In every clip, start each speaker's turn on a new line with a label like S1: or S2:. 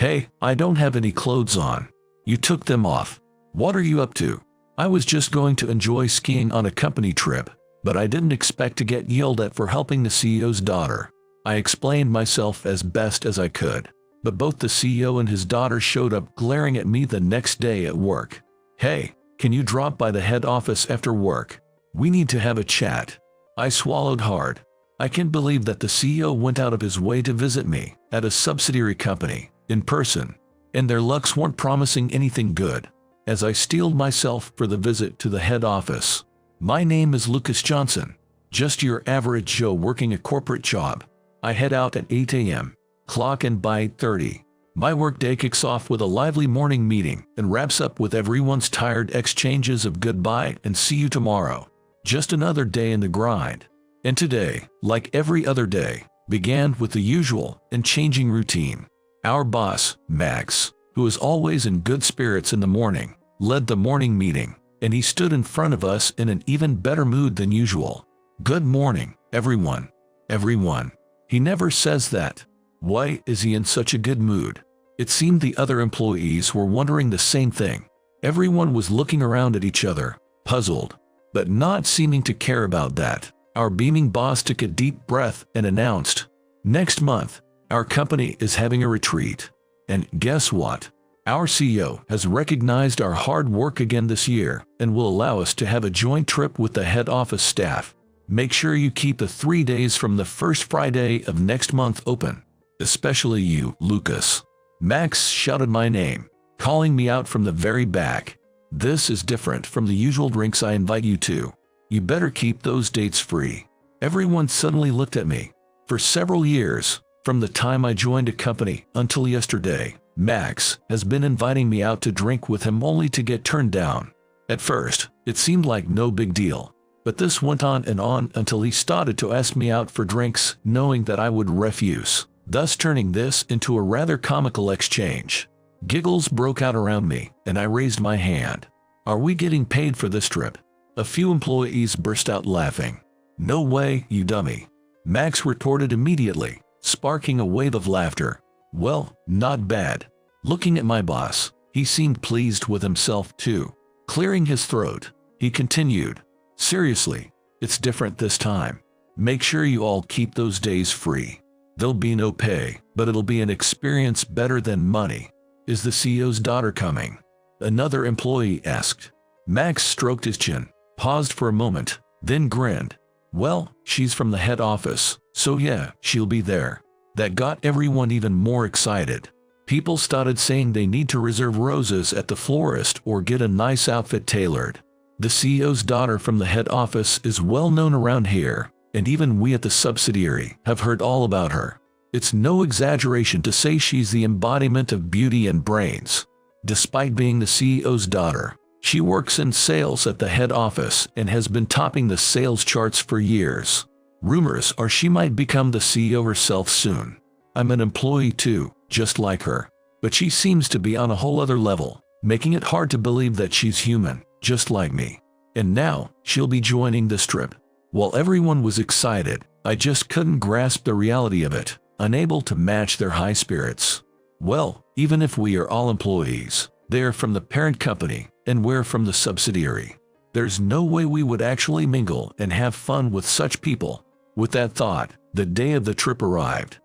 S1: Hey, I don't have any clothes on. You took them off. What are you up to? I was just going to enjoy skiing on a company trip, but I didn't expect to get yelled at for helping the CEO's daughter. I explained myself as best as I could, but both the CEO and his daughter showed up glaring at me the next day at work. Hey, can you drop by the head office after work? We need to have a chat. I swallowed hard. I can't believe that the CEO went out of his way to visit me at a subsidiary company in person, and their looks weren't promising anything good. As I steeled myself for the visit to the head office. My name is Lucas Johnson, just your average Joe working a corporate job. I head out at 8 a.m., clock in by 8:30. My workday kicks off with a lively morning meeting and wraps up with everyone's tired exchanges of goodbye and see you tomorrow. Just another day in the grind. And today, like every other day, began with the usual and changing routine. Our boss, Max, who is always in good spirits in the morning, led the morning meeting, and he stood in front of us in an even better mood than usual. Good morning, everyone. Everyone. He never says that. Why is he in such a good mood? It seemed the other employees were wondering the same thing. Everyone was looking around at each other, puzzled, but not seeming to care about that. Our beaming boss took a deep breath and announced, "Next month, our company is having a retreat. And guess what? Our CEO has recognized our hard work again this year and will allow us to have a joint trip with the head office staff. Make sure you keep the 3 days from the first Friday of next month open. Especially you, Lucas." Max shouted my name, calling me out from the very back. "This is different from the usual drinks I invite you to. You better keep those dates free." Everyone suddenly looked at me. For several years, from the time I joined a company until yesterday, Max has been inviting me out to drink with him only to get turned down. At first, it seemed like no big deal, but this went on and on until he started to ask me out for drinks knowing that I would refuse, thus turning this into a rather comical exchange. Giggles broke out around me, and I raised my hand. "Are we getting paid for this trip?" A few employees burst out laughing. "No way, you dummy," Max retorted immediately, sparking a wave of laughter. "Well, not bad." Looking at my boss, he seemed pleased with himself too. Clearing his throat, he continued, "Seriously, it's different this time. Make sure you all keep those days free. There'll be no pay, but it'll be an experience better than money. Is the CEO's daughter coming?" Another employee asked. Max stroked his chin, paused for a moment, then grinned. "Well, she's from the head office, so yeah, she'll be there." That got everyone even more excited. People started saying they need to reserve roses at the florist or get a nice outfit tailored. The CEO's daughter from the head office is well known around here, and even we at the subsidiary have heard all about her. It's no exaggeration to say she's the embodiment of beauty and brains. Despite being the CEO's daughter, she works in sales at the head office and has been topping the sales charts for years. Rumors are she might become the CEO herself soon. I'm an employee too, just like her, but she seems to be on a whole other level, making it hard to believe that she's human, just like me. And now, she'll be joining this trip. While everyone was excited, I just couldn't grasp the reality of it, unable to match their high spirits. Well, even if we are all employees, they're from the parent company, and we're from the subsidiary. There's no way we would actually mingle and have fun with such people. With that thought, the day of the trip arrived.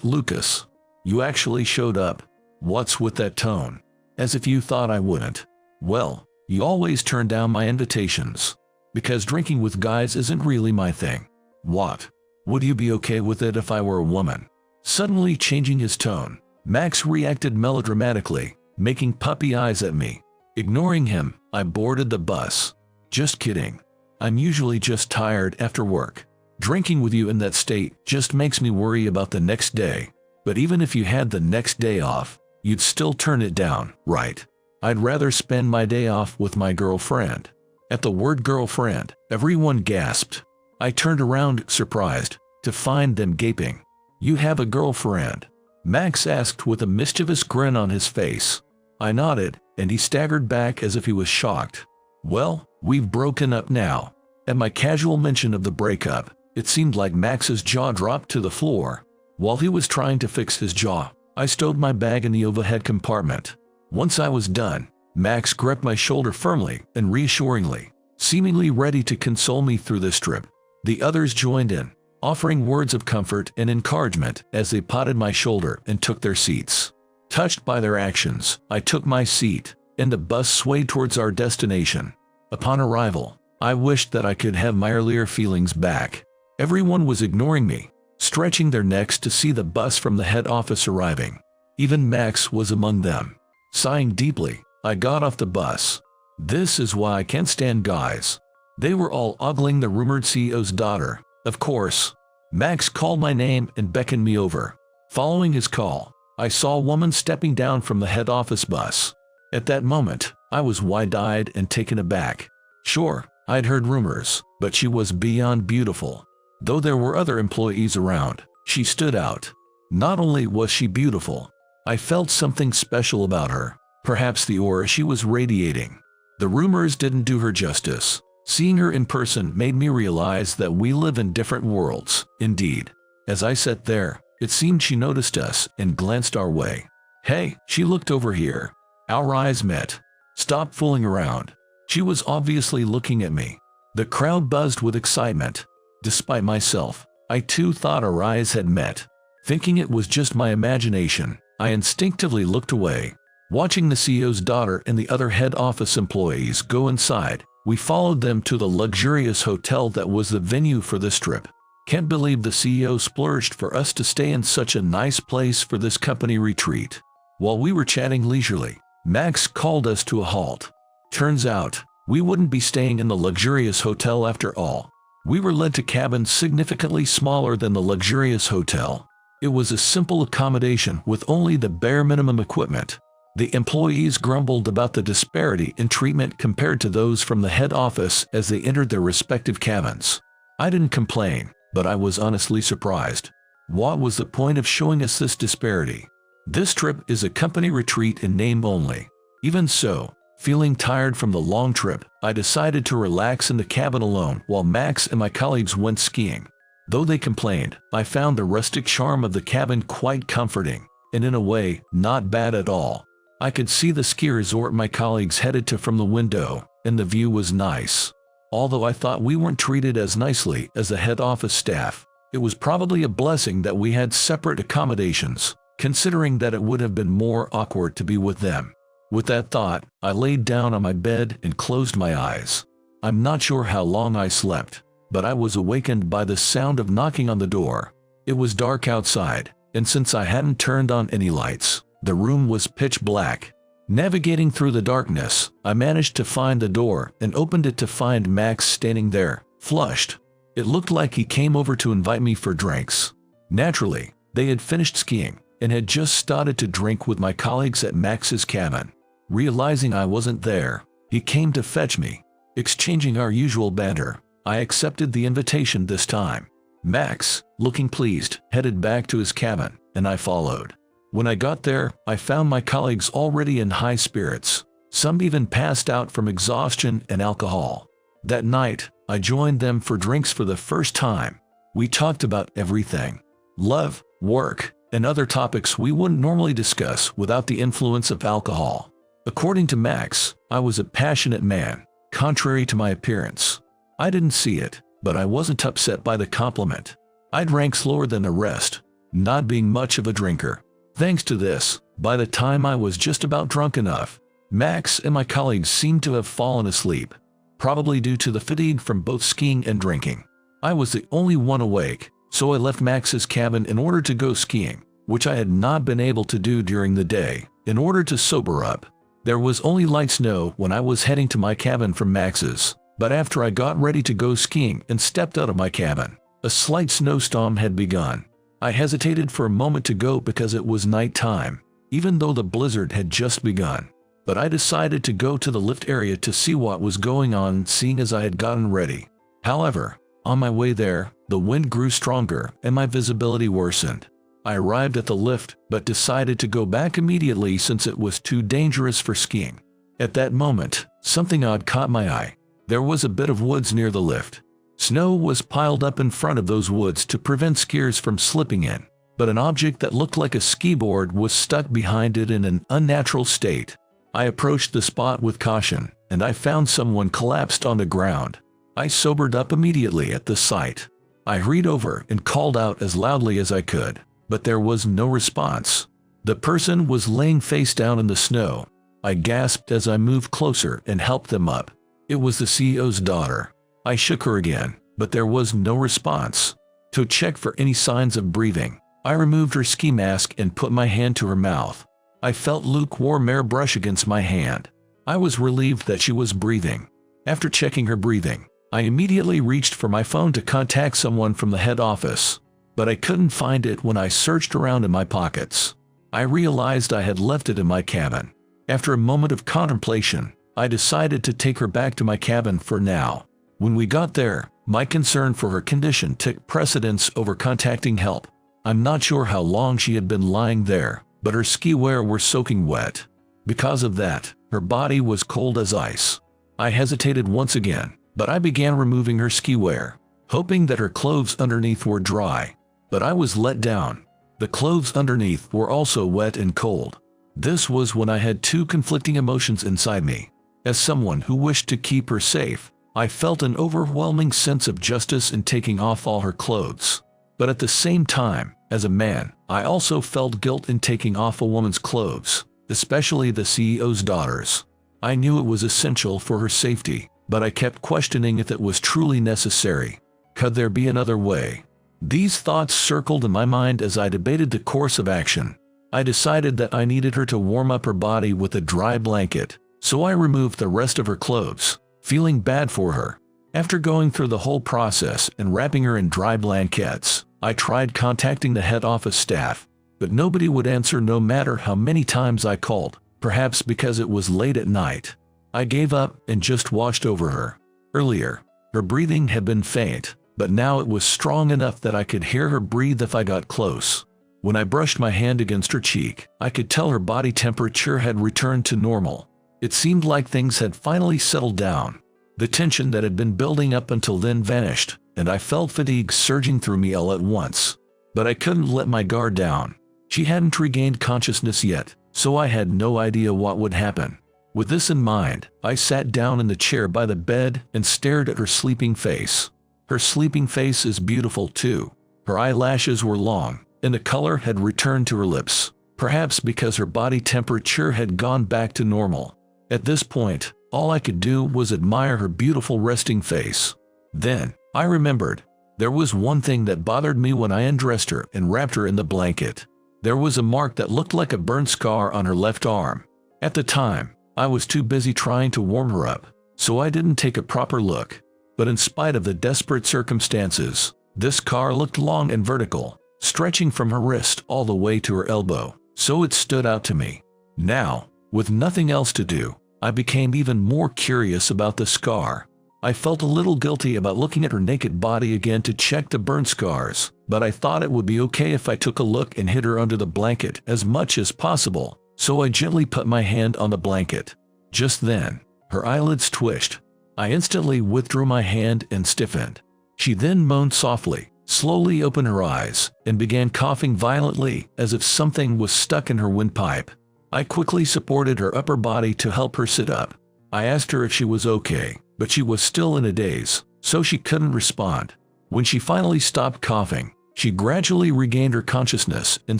S1: Lucas, you actually showed up. What's with that tone? As if you thought I wouldn't. Well, you always turn down my invitations. Because drinking with guys isn't really my thing. What? Would you be okay with it if I were a woman? Suddenly changing his tone, Max reacted melodramatically, making puppy eyes at me. Ignoring him, I boarded the bus. Just kidding. I'm usually just tired after work. Drinking with you in that state just makes me worry about the next day. But even if you had the next day off, you'd still turn it down, right? I'd rather spend my day off with my girlfriend. At the word girlfriend, everyone gasped. I turned around, surprised, to find them gaping. "You have a girlfriend?" Max asked with a mischievous grin on his face. I nodded, and he staggered back as if he was shocked. "Well, we've broken up now." At my casual mention of the breakup, it seemed like Max's jaw dropped to the floor. While he was trying to fix his jaw, I stowed my bag in the overhead compartment. Once I was done, Max gripped my shoulder firmly and reassuringly, seemingly ready to console me through this trip. The others joined in, offering words of comfort and encouragement as they patted my shoulder and took their seats. Touched by their actions, I took my seat, and the bus swayed towards our destination. Upon arrival, I wished that I could have my earlier feelings back. Everyone was ignoring me, stretching their necks to see the bus from the head office arriving. Even Max was among them. Sighing deeply, I got off the bus. This is why I can't stand guys. They were all ogling the rumored CEO's daughter. Of course. Max called my name and beckoned me over. Following his call, I saw a woman stepping down from the head office bus. At that moment, I was wide-eyed and taken aback. Sure, I'd heard rumors, but she was beyond beautiful. Though there were other employees around, she stood out. Not only was she beautiful, I felt something special about her. Perhaps the aura she was radiating. The rumors didn't do her justice. Seeing her in person made me realize that we live in different worlds. Indeed, as I sat there, it seemed she noticed us and glanced our way. Hey, she looked over here. Our eyes met. Stop fooling around. She was obviously looking at me. The crowd buzzed with excitement. Despite myself, I too thought our eyes had met. Thinking it was just my imagination, I instinctively looked away. Watching the CEO's daughter and the other head office employees go inside, we followed them to the luxurious hotel that was the venue for this trip. Can't believe the CEO splurged for us to stay in such a nice place for this company retreat. While we were chatting leisurely, Max called us to a halt. Turns out, we wouldn't be staying in the luxurious hotel after all. We were led to cabins significantly smaller than the luxurious hotel. It was a simple accommodation with only the bare minimum equipment. The employees grumbled about the disparity in treatment compared to those from the head office as they entered their respective cabins. I didn't complain, but I was honestly surprised. What was the point of showing us this disparity? This trip is a company retreat in name only. Even so, feeling tired from the long trip, I decided to relax in the cabin alone while Max and my colleagues went skiing. Though they complained, I found the rustic charm of the cabin quite comforting, and in a way, not bad at all. I could see the ski resort my colleagues headed to from the window, and the view was nice. Although I thought we weren't treated as nicely as the head office staff, it was probably a blessing that we had separate accommodations, considering that it would have been more awkward to be with them. With that thought, I laid down on my bed and closed my eyes. I'm not sure how long I slept, but I was awakened by the sound of knocking on the door. It was dark outside, and since I hadn't turned on any lights, the room was pitch black. Navigating through the darkness, I managed to find the door and opened it to find Max standing there, flushed. It looked like he came over to invite me for drinks. Naturally, they had finished skiing and had just started to drink with my colleagues at Max's cabin. Realizing I wasn't there, he came to fetch me. Exchanging our usual banter, I accepted the invitation this time. Max, looking pleased, headed back to his cabin, and I followed. When I got there, I found my colleagues already in high spirits. Some even passed out from exhaustion and alcohol. That night, I joined them for drinks for the first time. We talked about everything: love, work, and other topics we wouldn't normally discuss without the influence of alcohol. According to Max, I was a passionate man, contrary to my appearance. I didn't see it, but I wasn't upset by the compliment. I drank slower than the rest, not being much of a drinker. Thanks to this, by the time I was just about drunk enough, Max and my colleagues seemed to have fallen asleep, probably due to the fatigue from both skiing and drinking. I was the only one awake, so I left Max's cabin in order to go skiing, which I had not been able to do during the day, in order to sober up. There was only light snow when I was heading to my cabin from Max's, but after I got ready to go skiing and stepped out of my cabin, a slight snowstorm had begun. I hesitated for a moment to go because it was night time, even though the blizzard had just begun. But I decided to go to the lift area to see what was going on, seeing as I had gotten ready. However, on my way there, the wind grew stronger and my visibility worsened. I arrived at the lift but decided to go back immediately since it was too dangerous for skiing. At that moment, something odd caught my eye. There was a bit of woods near the lift. Snow was piled up in front of those woods to prevent skiers from slipping in. but an object that looked like a ski board was stuck behind it in an unnatural state. I approached the spot with caution, and I found someone collapsed on the ground. I sobered up immediately at the sight. I hurried over and called out as loudly as I could, but there was no response. The person was laying face down in the snow. I gasped as I moved closer and helped them up. It was the CEO's daughter. I shook her again, but there was no response. To check for any signs of breathing, I removed her ski mask and put my hand to her mouth. I felt lukewarm air brush against my hand. I was relieved that she was breathing. After checking her breathing, I immediately reached for my phone to contact someone from the head office, but I couldn't find it when I searched around in my pockets. I realized I had left it in my cabin. After a moment of contemplation, I decided to take her back to my cabin for now. When we got there, my concern for her condition took precedence over contacting help. I'm not sure how long she had been lying there, but her ski wear were soaking wet. Because of that, her body was cold as ice. I hesitated once again, but I began removing her ski wear, hoping that her clothes underneath were dry. But I was let down. The clothes underneath were also wet and cold. This was when I had two conflicting emotions inside me. As someone who wished to keep her safe, I felt an overwhelming sense of justice in taking off all her clothes. But at the same time, as a man, I also felt guilt in taking off a woman's clothes, especially the CEO's daughter's. I knew it was essential for her safety, but I kept questioning if it was truly necessary. Could there be another way? These thoughts circled in my mind as I debated the course of action. I decided that I needed her to warm up her body with a dry blanket, so I removed the rest of her clothes, feeling bad for her. After going through the whole process and wrapping her in dry blankets, I tried contacting the head office staff, but nobody would answer no matter how many times I called, perhaps because it was late at night. I gave up and just watched over her. Earlier, her breathing had been faint, but now it was strong enough that I could hear her breathe if I got close. When I brushed my hand against her cheek, I could tell her body temperature had returned to normal. It seemed like things had finally settled down. The tension that had been building up until then vanished, and I felt fatigue surging through me all at once. But I couldn't let my guard down. She hadn't regained consciousness yet, so I had no idea what would happen. With this in mind, I sat down in the chair by the bed and stared at her sleeping face. Her sleeping face is beautiful too. Her eyelashes were long, and the color had returned to her lips, perhaps because her body temperature had gone back to normal. At this point, all I could do was admire her beautiful resting face. Then, I remembered. There was one thing that bothered me when I undressed her and wrapped her in the blanket. There was a mark that looked like a burn scar on her left arm. At the time, I was too busy trying to warm her up, so I didn't take a proper look. But in spite of the desperate circumstances, this scar looked long and vertical, stretching from her wrist all the way to her elbow, so it stood out to me. Now, with nothing else to do, I became even more curious about the scar. I felt a little guilty about looking at her naked body again to check the burn scars, but I thought it would be okay if I took a look and hid her under the blanket as much as possible, so I gently put my hand on the blanket. Just then, her eyelids twitched. I instantly withdrew my hand and stiffened. She then moaned softly, slowly opened her eyes, and began coughing violently as if something was stuck in her windpipe. I quickly supported her upper body to help her sit up. I asked her if she was okay, but she was still in a daze, so she couldn't respond. When she finally stopped coughing, she gradually regained her consciousness and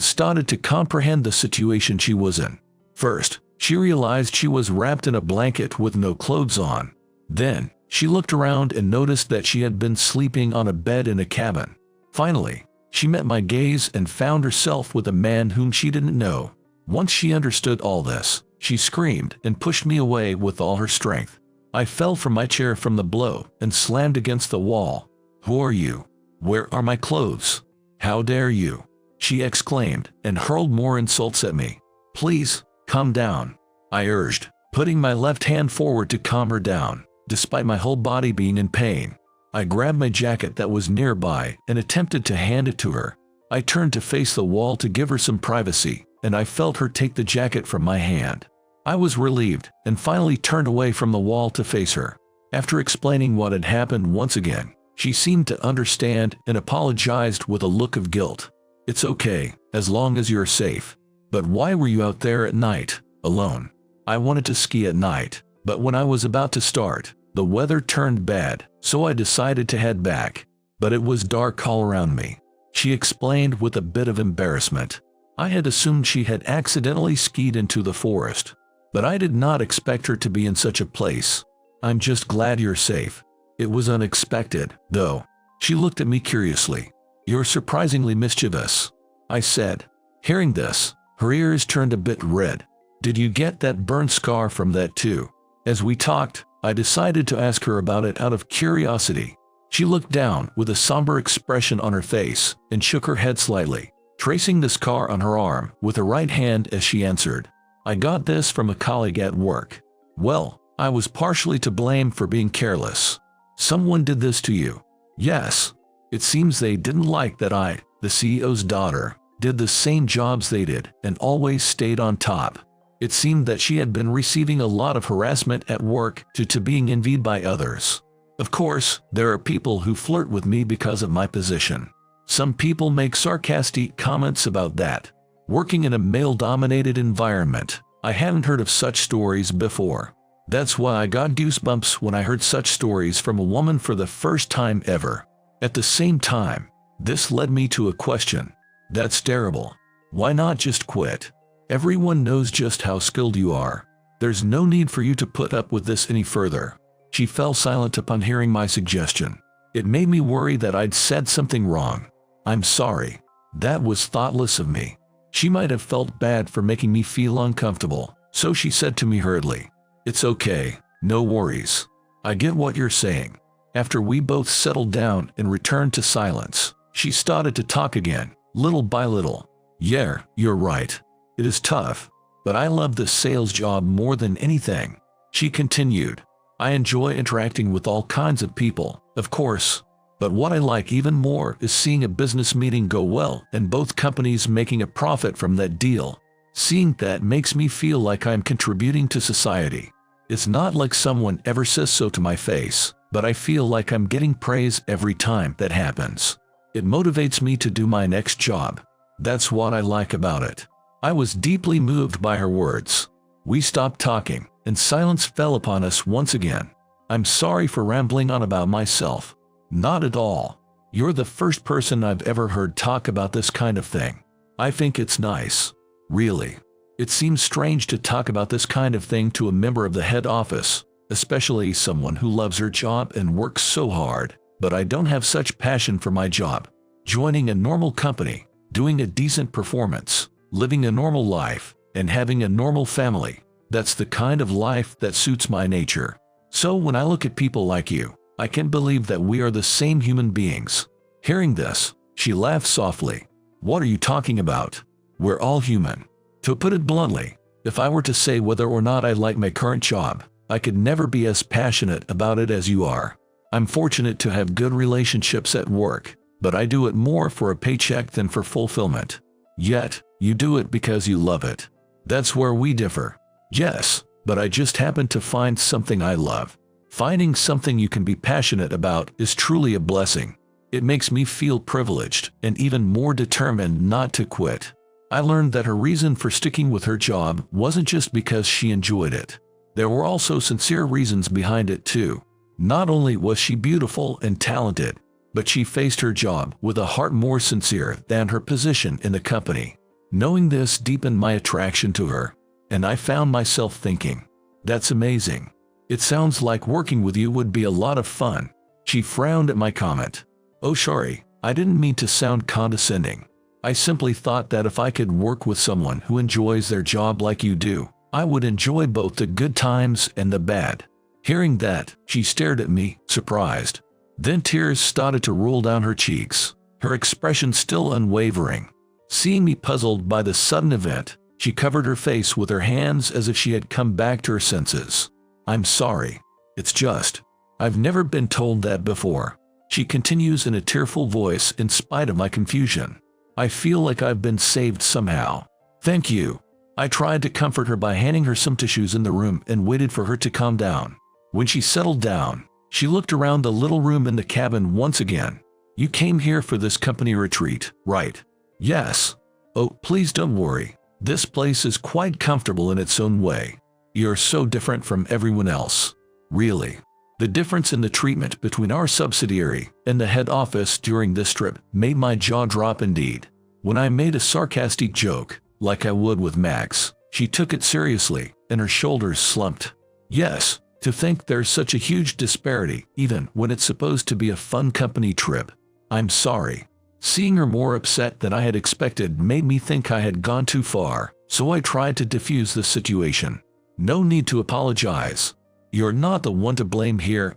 S1: started to comprehend the situation she was in. First, she realized she was wrapped in a blanket with no clothes on. Then, she looked around and noticed that she had been sleeping on a bed in a cabin. Finally, she met my gaze and found herself with a man whom she didn't know. Once she understood all this, she screamed and pushed me away with all her strength. I fell from my chair from the blow and slammed against the wall. "Who are you? Where are my clothes? How dare you?" she exclaimed and hurled more insults at me. "Please, calm down," I urged, putting my left hand forward to calm her down, despite my whole body being in pain. I grabbed my jacket that was nearby and attempted to hand it to her. I turned to face the wall to give her some privacy, and I felt her take the jacket from my hand. I was relieved and finally turned away from the wall to face her. After explaining what had happened once again, she seemed to understand and apologized with a look of guilt. It's okay, as long as you're safe. But why were you out there at night, alone? I wanted to ski at night, but when I was about to start, the weather turned bad, so I decided to head back. But it was dark all around me, she explained with a bit of embarrassment. I had assumed she had accidentally skied into the forest, but I did not expect her to be in such a place. I'm just glad you're safe. It was unexpected, though. She looked at me curiously. You're surprisingly mischievous, I said. Hearing this, her ears turned a bit red. Did you get that burn scar from that too? As we talked, I decided to ask her about it out of curiosity. She looked down with a somber expression on her face and shook her head slightly, tracing the scar on her arm with her right hand as she answered. I got this from a colleague at work. Well, I was partially to blame for being careless. Someone did this to you? Yes. It seems they didn't like that I, the CEO's daughter, did the same jobs they did and always stayed on top. It seemed that she had been receiving a lot of harassment at work due to being envied by others. Of course, there are people who flirt with me because of my position. Some people make sarcastic comments about that. Working in a male-dominated environment, I hadn't heard of such stories before. That's why I got goosebumps when I heard such stories from a woman for the first time ever. At the same time, this led me to a question. That's terrible. Why not just quit? Everyone knows just how skilled you are. There's no need for you to put up with this any further. She fell silent upon hearing my suggestion. It made me worry that I'd said something wrong. I'm sorry. That was thoughtless of me. She might have felt bad for making me feel uncomfortable, so she said to me hurriedly, It's okay, no worries. I get what you're saying. After we both settled down and returned to silence, she started to talk again, little by little. Yeah, you're right. It is tough, but I love this sales job more than anything. She continued. I enjoy interacting with all kinds of people, of course, but what I like even more is seeing a business meeting go well and both companies making a profit from that deal. Seeing that makes me feel like I'm contributing to society. It's not like someone ever says so to my face, but I feel like I'm getting praise every time that happens. It motivates me to do my next job. That's what I like about it. I was deeply moved by her words. We stopped talking, and silence fell upon us once again. I'm sorry for rambling on about myself. Not at all. You're the first person I've ever heard talk about this kind of thing. I think it's nice. Really. It seems strange to talk about this kind of thing to a member of the head office, especially someone who loves her job and works so hard, but I don't have such passion for my job. Joining a normal company, doing a decent performance, living a normal life, and having a normal family. That's the kind of life that suits my nature. So when I look at people like you, I can't believe that we are the same human beings. Hearing this, she laughed softly. What are you talking about? We're all human. To put it bluntly, if I were to say whether or not I like my current job, I could never be as passionate about it as you are. I'm fortunate to have good relationships at work, but I do it more for a paycheck than for fulfillment. Yet, you do it because you love it. That's where we differ. Yes, but I just happen to find something I love. Finding something you can be passionate about is truly a blessing. It makes me feel privileged and even more determined not to quit. I learned that her reason for sticking with her job wasn't just because she enjoyed it. There were also sincere reasons behind it too. Not only was she beautiful and talented, but she faced her job with a heart more sincere than her position in the company. Knowing this deepened my attraction to her, and I found myself thinking, that's amazing. It sounds like working with you would be a lot of fun. She frowned at my comment. Oh sorry, I didn't mean to sound condescending. I simply thought that if I could work with someone who enjoys their job like you do, I would enjoy both the good times and the bad. Hearing that, she stared at me, surprised. Then tears started to roll down her cheeks, her expression still unwavering. Seeing me puzzled by the sudden event, she covered her face with her hands as if she had come back to her senses. I'm sorry. It's just, I've never been told that before. She continues in a tearful voice in spite of my confusion. I feel like I've been saved somehow. Thank you. I tried to comfort her by handing her some tissues in the room and waited for her to calm down. When she settled down, she looked around the little room in the cabin once again. You came here for this company retreat, right? Yes. Oh, please don't worry. This place is quite comfortable in its own way. You're so different from everyone else. Really. The difference in the treatment between our subsidiary and the head office during this trip made my jaw drop indeed. When I made a sarcastic joke, like I would with Max, she took it seriously, and her shoulders slumped. Yes, to think there's such a huge disparity, even when it's supposed to be a fun company trip. I'm sorry. Seeing her more upset than I had expected made me think I had gone too far, so I tried to diffuse the situation. No need to apologize. You're not the one to blame here,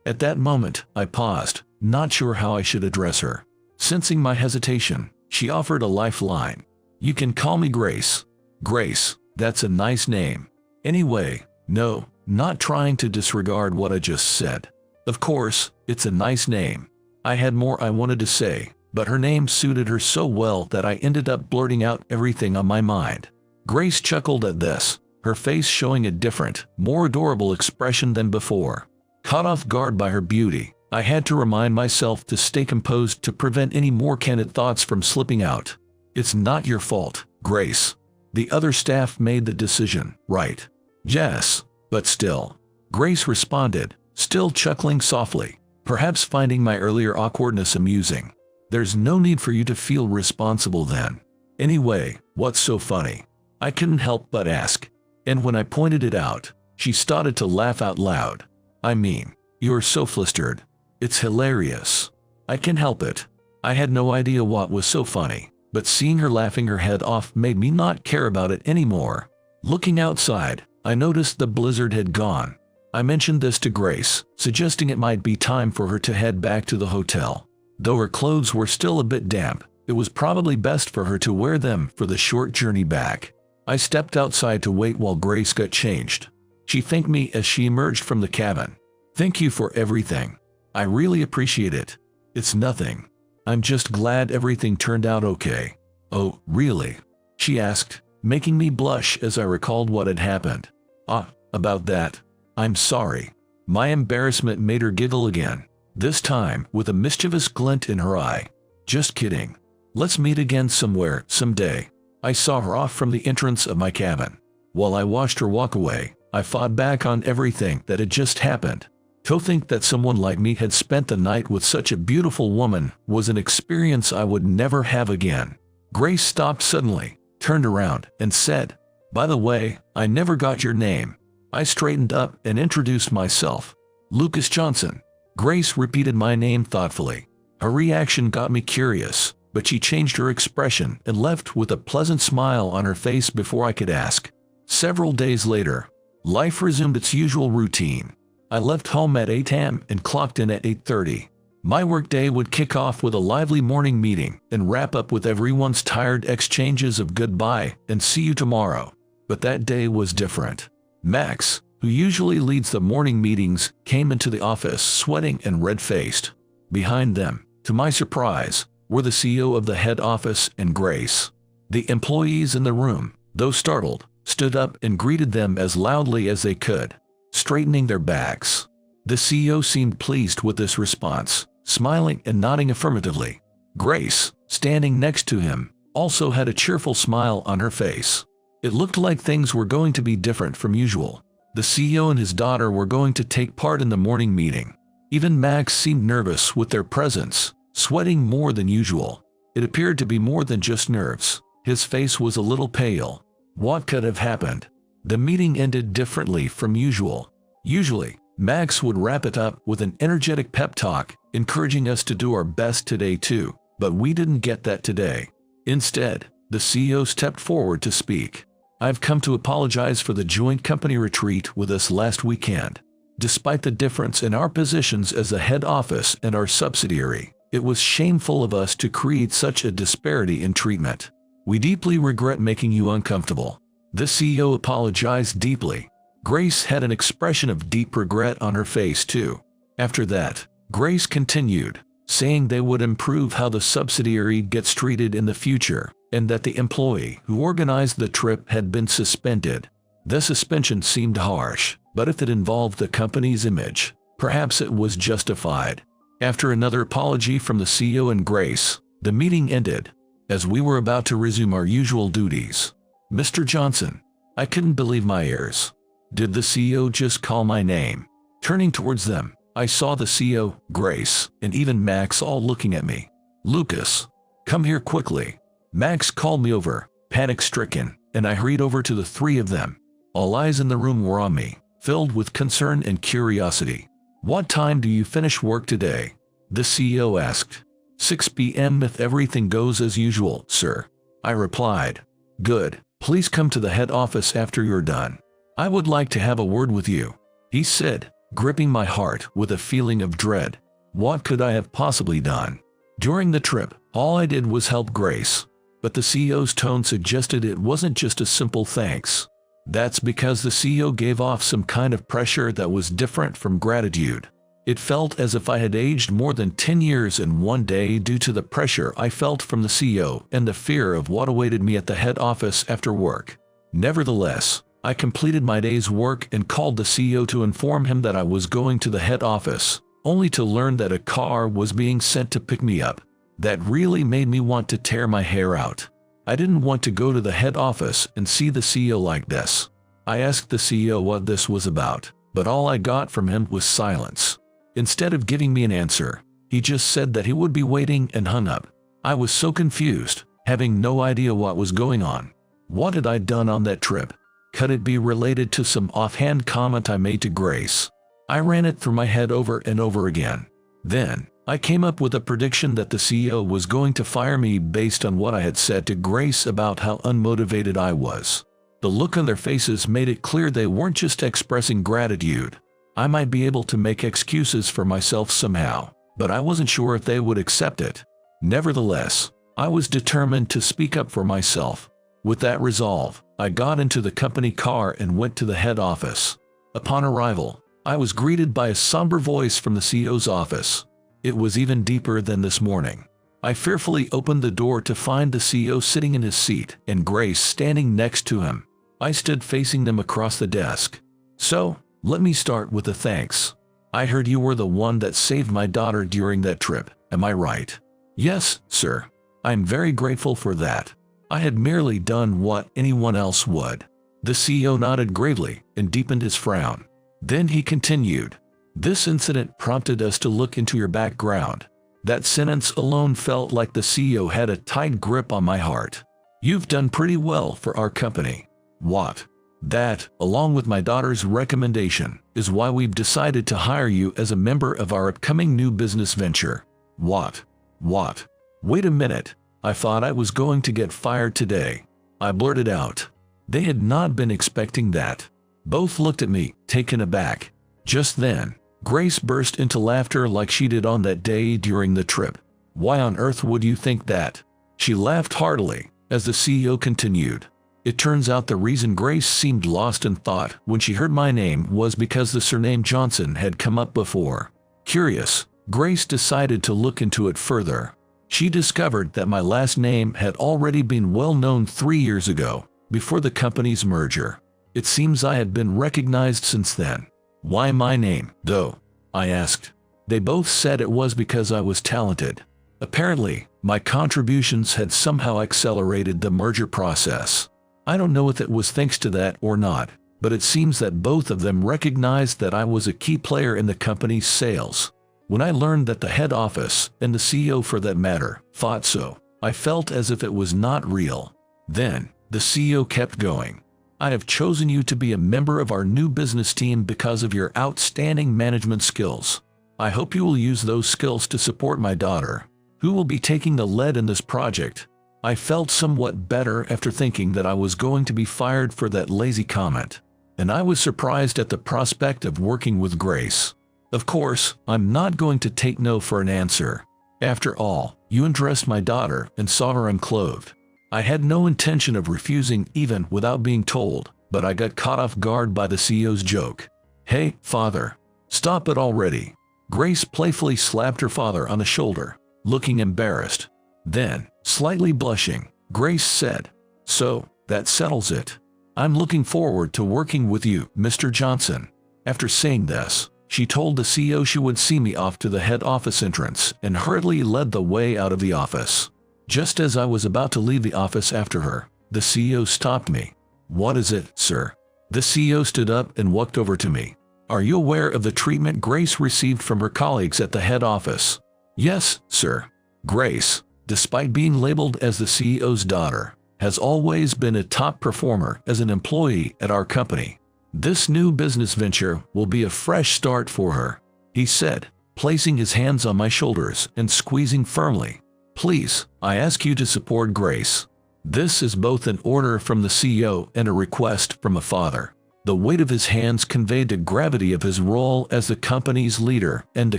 S1: At that moment, I paused, not sure how I should address her. Sensing my hesitation, she offered a lifeline. You can call me Grace. Grace, that's a nice name. Anyway, no, not trying to disregard what I just said. Of course, it's a nice name. I had more I wanted to say, but her name suited her so well that I ended up blurting out everything on my mind. Grace chuckled at this, her face showing a different, more adorable expression than before. Caught off guard by her beauty, I had to remind myself to stay composed to prevent any more candid thoughts from slipping out. It's not your fault, Grace. The other staff made the decision, right? Yes, but still. Grace responded, still chuckling softly, perhaps finding my earlier awkwardness amusing. There's no need for you to feel responsible then. Anyway, what's so funny? I couldn't help but ask. And when I pointed it out, she started to laugh out loud. I mean, you're so flustered. It's hilarious. I can't help it. I had no idea what was so funny, but seeing her laughing her head off made me not care about it anymore. Looking outside, I noticed the blizzard had gone. I mentioned this to Grace, suggesting it might be time for her to head back to the hotel. Though her clothes were still a bit damp, it was probably best for her to wear them for the short journey back. I stepped outside to wait while Grace got changed. She thanked me as she emerged from the cabin. Thank you for everything. I really appreciate it. It's nothing. I'm just glad everything turned out okay. Oh, really? She asked, making me blush as I recalled what had happened. About that. I'm sorry. My embarrassment made her giggle again, this time with a mischievous glint in her eye. Just kidding. Let's meet again somewhere, someday. I saw her off from the entrance of my cabin. While I watched her walk away, I thought back on everything that had just happened. To think that someone like me had spent the night with such a beautiful woman was an experience I would never have again. Grace stopped suddenly, turned around, and said, "By the way, I never got your name." I straightened up and introduced myself. Lucas Johnson. Grace repeated my name thoughtfully. Her reaction got me curious, but she changed her expression and left with a pleasant smile on her face before I could ask. Several days later, life resumed its usual routine. I left home at 8 a.m. and clocked in at 8:30. My workday would kick off with a lively morning meeting and wrap up with everyone's tired exchanges of goodbye and see you tomorrow. But that day was different. Max, who usually leads the morning meetings, came into the office sweating and red-faced. Behind them, to my surprise, were the CEO of the head office and Grace. The employees in the room, though startled, stood up and greeted them as loudly as they could, straightening their backs. The CEO seemed pleased with this response, smiling and nodding affirmatively. Grace, standing next to him, also had a cheerful smile on her face. It looked like things were going to be different from usual. The CEO and his daughter were going to take part in the morning meeting. Even Max seemed nervous with their presence, sweating more than usual. It appeared to be more than just nerves. His face was a little pale. What could have happened? The meeting ended differently from usual. Usually, Max would wrap it up with an energetic pep talk, encouraging us to do our best today too, but we didn't get that today. Instead, the CEO stepped forward to speak. I've come to apologize for the joint company retreat with us last weekend. Despite the difference in our positions as the head office and our subsidiary, it was shameful of us to create such a disparity in treatment. We deeply regret making you uncomfortable. The CEO apologized deeply. Grace had an expression of deep regret on her face too. After that, Grace continued, saying they would improve how the subsidiary gets treated in the future, and that the employee who organized the trip had been suspended. The suspension seemed harsh, but if it involved the company's image, perhaps it was justified. After another apology from the CEO and Grace, the meeting ended. as we were about to resume our usual duties. "Mr. Johnson." I couldn't believe my ears. Did the CEO just call my name? Turning towards them, I saw the CEO, Grace, and even Max all looking at me. "Lucas, come here quickly." Max called me over, panic-stricken, and I hurried over to the three of them. All eyes in the room were on me, filled with concern and curiosity. "What time do you finish work today?" the CEO asked. 6 p.m. if everything goes as usual, sir," I replied. "Good. Please come to the head office after you're done. I would like to have a word with you," he said, gripping my heart with a feeling of dread. What could I have possibly done? During the trip, all I did was help Grace, but the CEO's tone suggested it wasn't just a simple thanks. That's because the CEO gave off some kind of pressure that was different from gratitude. It felt as if I had aged more than 10 years in one day due to the pressure I felt from the CEO and the fear of what awaited me at the head office after work. Nevertheless, I completed my day's work and called the CEO to inform him that I was going to the head office, only to learn that a car was being sent to pick me up. That really made me want to tear my hair out. I didn't want to go to the head office and see the CEO like this. I asked the CEO what this was about, but all I got from him was silence. Instead of giving me an answer, he just said that he would be waiting and hung up. I was so confused, having no idea what was going on. What had I done on that trip? Could it be related to some offhand comment I made to Grace? I ran it through my head over and over again. Then, I came up with a prediction that the CEO was going to fire me based on what I had said to Grace about how unmotivated I was. The look on their faces made it clear they weren't just expressing gratitude. I might be able to make excuses for myself somehow, but I wasn't sure if they would accept it. Nevertheless, I was determined to speak up for myself. With that resolve, I got into the company car and went to the head office. Upon arrival, I was greeted by a somber voice from the CEO's office. It was even deeper than this morning. I fearfully opened the door to find the CEO sitting in his seat and Grace standing next to him. I stood facing them across the desk. "So, let me start with a thanks. I heard you were the one that saved my daughter during that trip, am I right?" "Yes, sir. I'm very grateful for that. I had merely done what anyone else would." The CEO nodded gravely and deepened his frown. Then he continued, "This incident prompted us to look into your background." That sentence alone felt like the CEO had a tight grip on my heart. "You've done pretty well for our company." "What?" "That, along with my daughter's recommendation, is why we've decided to hire you as a member of our upcoming new business venture." "What? What? Wait a minute. I thought I was going to get fired today," I blurted out. They had not been expecting that. Both looked at me, taken aback. Just then, Grace burst into laughter like she did on that day during the trip. "Why on earth would you think that?" She laughed heartily, as the CEO continued. It turns out the reason Grace seemed lost in thought when she heard my name was because the surname Johnson had come up before. Curious, Grace decided to look into it further. She discovered that my last name had already been well known 3 years ago, before the company's merger. It seems I had been recognized since then. "Why my name, though?" I asked. They both said it was because I was talented. Apparently, my contributions had somehow accelerated the merger process. I don't know if it was thanks to that or not, but it seems that both of them recognized that I was a key player in the company's sales. When I learned that the head office, and the CEO for that matter, thought so, I felt as if it was not real. Then, the CEO kept going. "I have chosen you to be a member of our new business team because of your outstanding management skills. I hope you will use those skills to support my daughter, who will be taking the lead in this project." I felt somewhat better after thinking that I was going to be fired for that lazy comment, and I was surprised at the prospect of working with Grace. Of course, I'm not going to take no for an answer. After all, you undressed my daughter and saw her unclothed. I had no intention of refusing even without being told, but I got caught off guard by the CEO's joke. "Hey, father, stop it already." Grace playfully slapped her father on the shoulder, looking embarrassed. Then, slightly blushing, Grace said, "So, that settles it. I'm looking forward to working with you, Mr. Johnson." After saying this, she told the CEO she would see me off to the head office entrance and hurriedly led the way out of the office. Just as I was about to leave the office after her, the CEO stopped me. "What is it, sir?" The CEO stood up and walked over to me. "Are you aware of the treatment Grace received from her colleagues at the head office?" "Yes, sir." Grace, despite being labeled as the CEO's daughter, has always been a top performer as an employee at our company. "This new business venture will be a fresh start for her," he said, placing his hands on my shoulders and squeezing firmly. "Please, I ask you to support Grace." This is both an order from the CEO and a request from a father. The weight of his hands conveyed the gravity of his role as the company's leader and the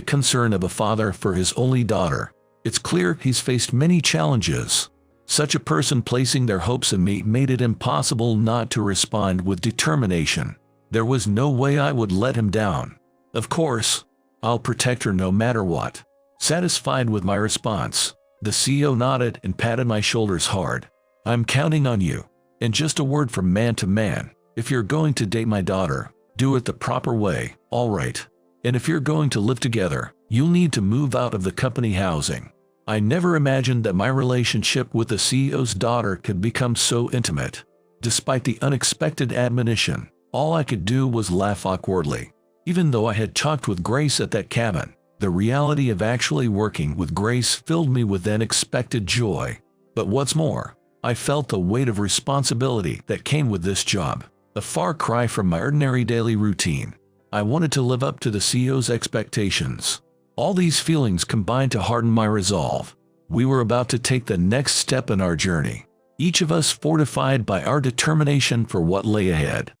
S1: concern of a father for his only daughter. It's clear he's faced many challenges. Such a person placing their hopes in me made it impossible not to respond with determination. There was no way I would let him down. "Of course, I'll protect her no matter what." Satisfied with my response, the CEO nodded and patted my shoulders hard. "I'm counting on you. And just a word from man to man, if you're going to date my daughter, do it the proper way, all right? And if you're going to live together, you'll need to move out of the company housing." I never imagined that my relationship with the CEO's daughter could become so intimate. Despite the unexpected admonition, all I could do was laugh awkwardly. Even though I had talked with Grace at that cabin, the reality of actually working with Grace filled me with unexpected joy. But what's more, I felt the weight of responsibility that came with this job, a far cry from my ordinary daily routine. I wanted to live up to the CEO's expectations. All these feelings combined to harden my resolve. We were about to take the next step in our journey, each of us fortified by our determination for what lay ahead.